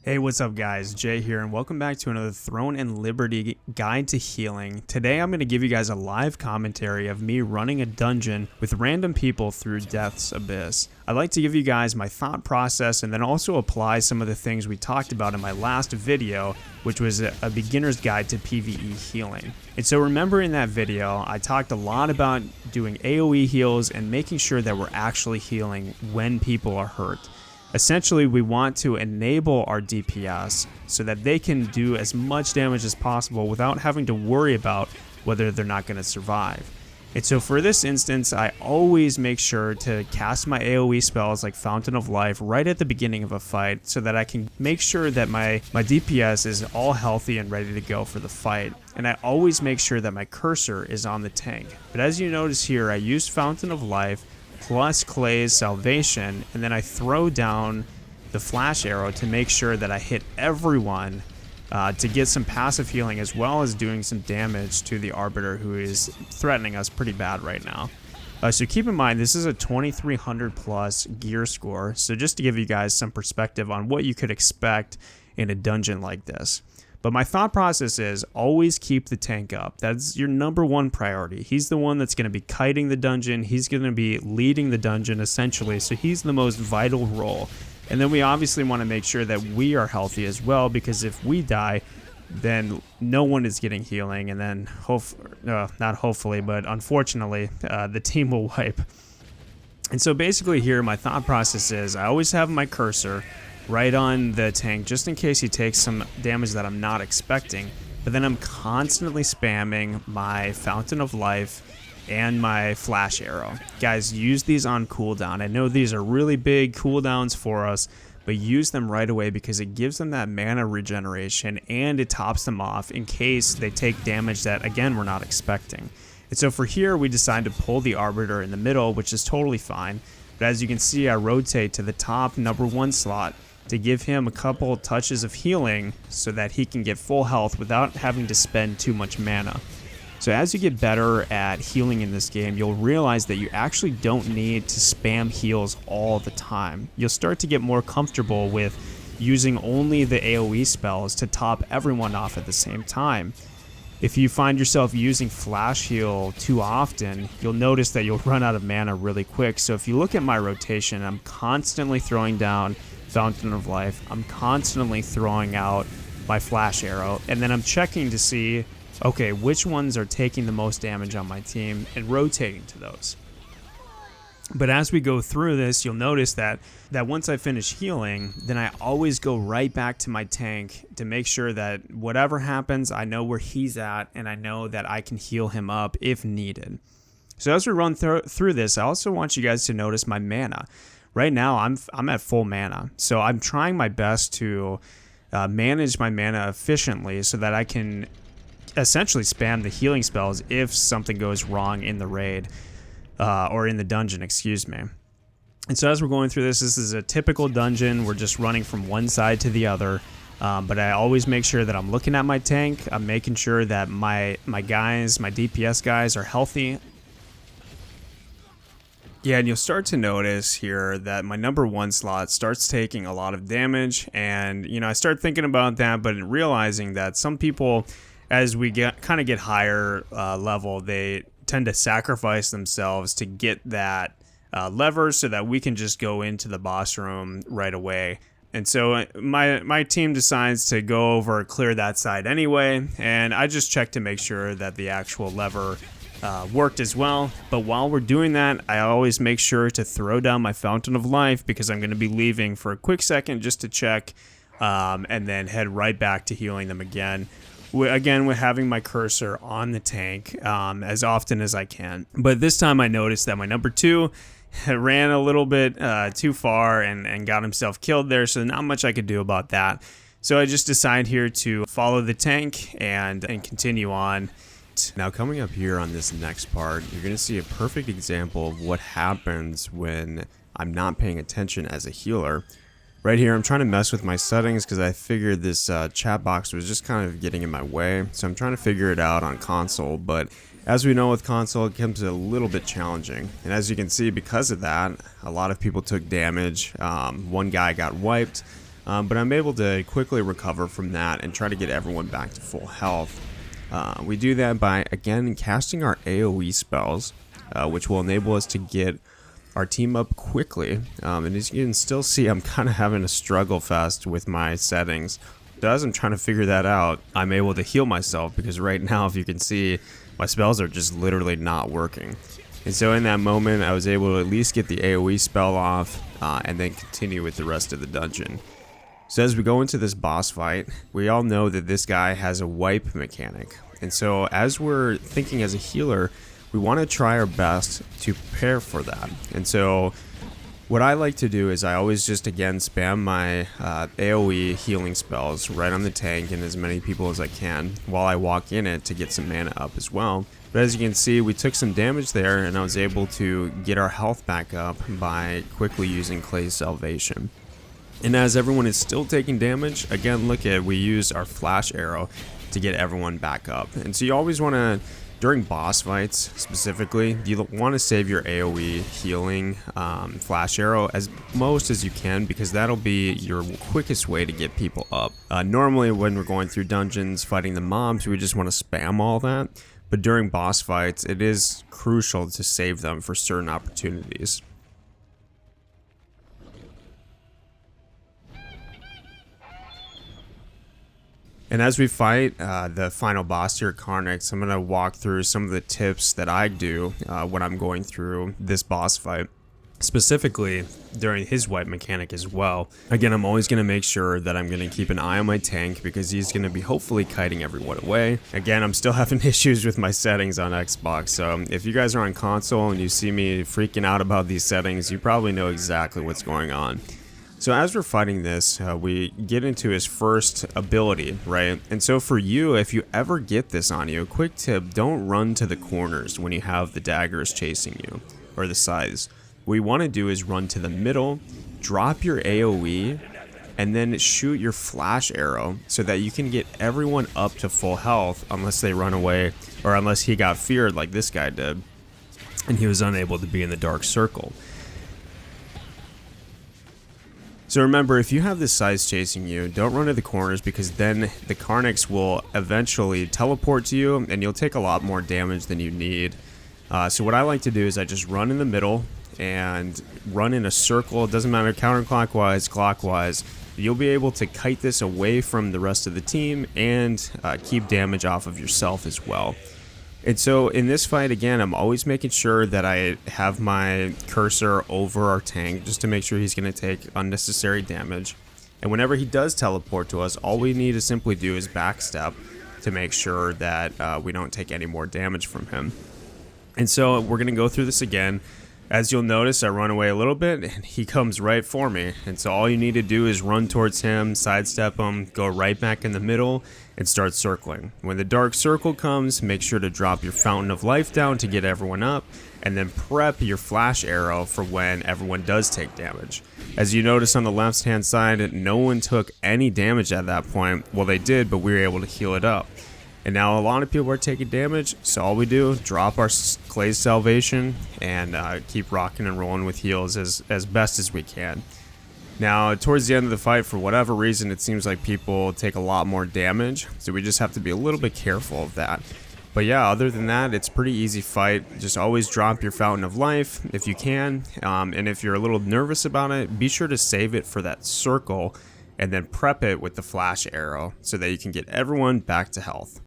Hey, what's up guys? Jay here and welcome back to another Throne and Liberty Guide to Healing. Today I'm going to give you guys a live commentary of me running a dungeon with random people through Death's Abyss. I'd like to give you guys my thought process and then also apply some of the things we talked about in my last video, which was a beginner's guide to PvE healing. And so remember in that video, I talked a lot about doing AoE heals and making sure that we're actually healing when people are hurt. Essentially, we want to enable our DPS so that they can do as much damage as possible without having to worry about whether they're not going to survive. And so for this instance, I always make sure to cast my AoE spells like Fountain of Life right at the beginning of a fight so that I can make sure that my DPS is all healthy and ready to go for the fight. And I always make sure that my cursor is on the tank. But as you notice here, I used Fountain of Life plus Clay's Salvation, and then I throw down the flash arrow to make sure that I hit everyone to get some passive healing as well as doing some damage to the Arbiter, who is threatening us pretty bad right now. So keep in mind, this is a 2300 plus gear score, so just to give you guys some perspective on what you could expect in a dungeon like this. But my thought process is always keep the tank up. That's your #1 priority. He's the one that's going to be kiting the dungeon. He's going to be leading the dungeon essentially. So he's the most vital role. And then we obviously want to make sure that we are healthy as well, because if we die, then no one is getting healing. And then not hopefully, but unfortunately, the team will wipe. And so basically here, my thought process is I always have my cursor right on the tank just in case he takes some damage that I'm not expecting, but then I'm constantly spamming my Fountain of Life and my flash arrow. Guys, use these on cooldown. I know these are really big cooldowns for us, but use them right away because it gives them that mana regeneration and it tops them off in case they take damage that, again, we're not expecting. And so for here, we decide to pull the Arbiter in the middle, which is totally fine. But as you can see, I rotate to the top #1 slot to give him a couple touches of healing so that he can get full health without having to spend too much mana. So as you get better at healing in this game, you'll realize that you actually don't need to spam heals all the time. You'll start to get more comfortable with using only the AoE spells to top everyone off at the same time. If you find yourself using flash heal too often, you'll notice that you'll run out of mana really quick. So if you look at my rotation, I'm constantly throwing down Fountain of Life, I'm constantly throwing out my flash arrow, and then I'm checking to see, okay, which ones are taking the most damage on my team and rotating to those. But as we go through this, you'll notice that once I finish healing, then I always go right back to my tank to make sure that whatever happens, I know where he's at and I know that I can heal him up if needed. So as we run through this, I also want you guys to notice my mana. Right now, I'm at full mana, so I'm trying my best to manage my mana efficiently so that I can essentially spam the healing spells if something goes wrong in the raid, or in the dungeon, excuse me. And so as we're going through this is a typical dungeon. We're just running from one side to the other, but I always make sure that I'm looking at my tank. I'm making sure that my DPS guys are healthy. Yeah, and you'll start to notice here that my #1 slot starts taking a lot of damage, and I start thinking about that, but realizing that some people, as we get higher level, they tend to sacrifice themselves to get that lever so that we can just go into the boss room right away. And so my team decides to go over, clear that side anyway, and I just check to make sure that the actual lever worked as well. But while we're doing that, I always make sure to throw down my Fountain of Life because I'm going to be leaving for a quick second just to check, and then head right back to healing them again. Again, with having my cursor on the tank as often as I can. But this time I noticed that my #2 ran a little bit too far and got himself killed there, so not much I could do about that. So I just decided here to follow the tank and continue on. Now coming up here on this next part, you're going to see a perfect example of what happens when I'm not paying attention as a healer. Right here, I'm trying to mess with my settings because I figured this chat box was just kind of getting in my way. So I'm trying to figure it out on console, but as we know with console, it becomes a little bit challenging. And as you can see, because of that, a lot of people took damage. One guy got wiped. but I'm able to quickly recover from that and try to get everyone back to full health. We do that by, again, casting our AoE spells, which will enable us to get our team up quickly. And as you can still see, I'm kind of having a struggle fest with my settings. So as I'm trying to figure that out, I'm able to heal myself, because right now, if you can see, my spells are just literally not working. And so in that moment, I was able to at least get the AoE spell off, and then continue with the rest of the dungeon. So as we go into this boss fight, we all know that this guy has a wipe mechanic. And so as we're thinking as a healer, we want to try our best to prepare for that. And so what I like to do is I always just, again, spam my AoE healing spells right on the tank and as many people as I can while I walk in it to get some mana up as well. But as you can see, we took some damage there, and I was able to get our health back up by quickly using Clay's Salvation. And as everyone is still taking damage, again, look at, we used our flash arrow to get everyone back up. And so you always want to, during boss fights specifically, you want to save your AoE healing flash arrow as most as you can, because that'll be your quickest way to get people up. Normally when we're going through dungeons fighting the mobs, we just want to spam all that. But during boss fights, it is crucial to save them for certain opportunities. And as we fight the final boss here, Karnix, I'm going to walk through some of the tips that I do when I'm going through this boss fight, specifically during his wipe mechanic as well. Again, I'm always going to make sure that I'm going to keep an eye on my tank, because he's going to be hopefully kiting everyone away. Again, I'm still having issues with my settings on Xbox, so if you guys are on console and you see me freaking out about these settings, you probably know exactly what's going on. So as we're fighting this, we get into his first ability, right? And so for you, if you ever get this on you, a quick tip, don't run to the corners when you have the daggers chasing you, or the scythes. What you want to do is run to the middle, drop your AoE, and then shoot your flash arrow so that you can get everyone up to full health, unless they run away, or unless he got feared like this guy did, and he was unable to be in the dark circle. So remember, if you have the scythes chasing you, don't run to the corners, because then the Karnix will eventually teleport to you and you'll take a lot more damage than you need. So what I like to do is I just run in the middle and run in a circle. It doesn't matter, counterclockwise, clockwise. You'll be able to kite this away from the rest of the team and keep damage off of yourself as well. And so in this fight, again, I'm always making sure that I have my cursor over our tank just to make sure he's going to take unnecessary damage. And whenever he does teleport to us, all we need to simply do is backstep to make sure that we don't take any more damage from him. And so we're going to go through this again. As you'll notice, I run away a little bit and he comes right for me. And so all you need to do is run towards him, sidestep him, go right back in the middle, and start circling. When the dark circle comes, make sure to drop your fountain of life down to get everyone up, and then prep your flash arrow for when everyone does take damage. As you notice on the left hand side, no one took any damage at that point. Well, they did, but we were able to heal it up. And now a lot of people are taking damage, so all we do, drop our Clay's Salvation and keep rocking and rolling with heals as best as we can. Now, towards the end of the fight, for whatever reason, it seems like people take a lot more damage, so we just have to be a little bit careful of that. But yeah, other than that, it's a pretty easy fight. Just always drop your Fountain of Life if you can, and if you're a little nervous about it, be sure to save it for that circle and then prep it with the flash arrow so that you can get everyone back to health.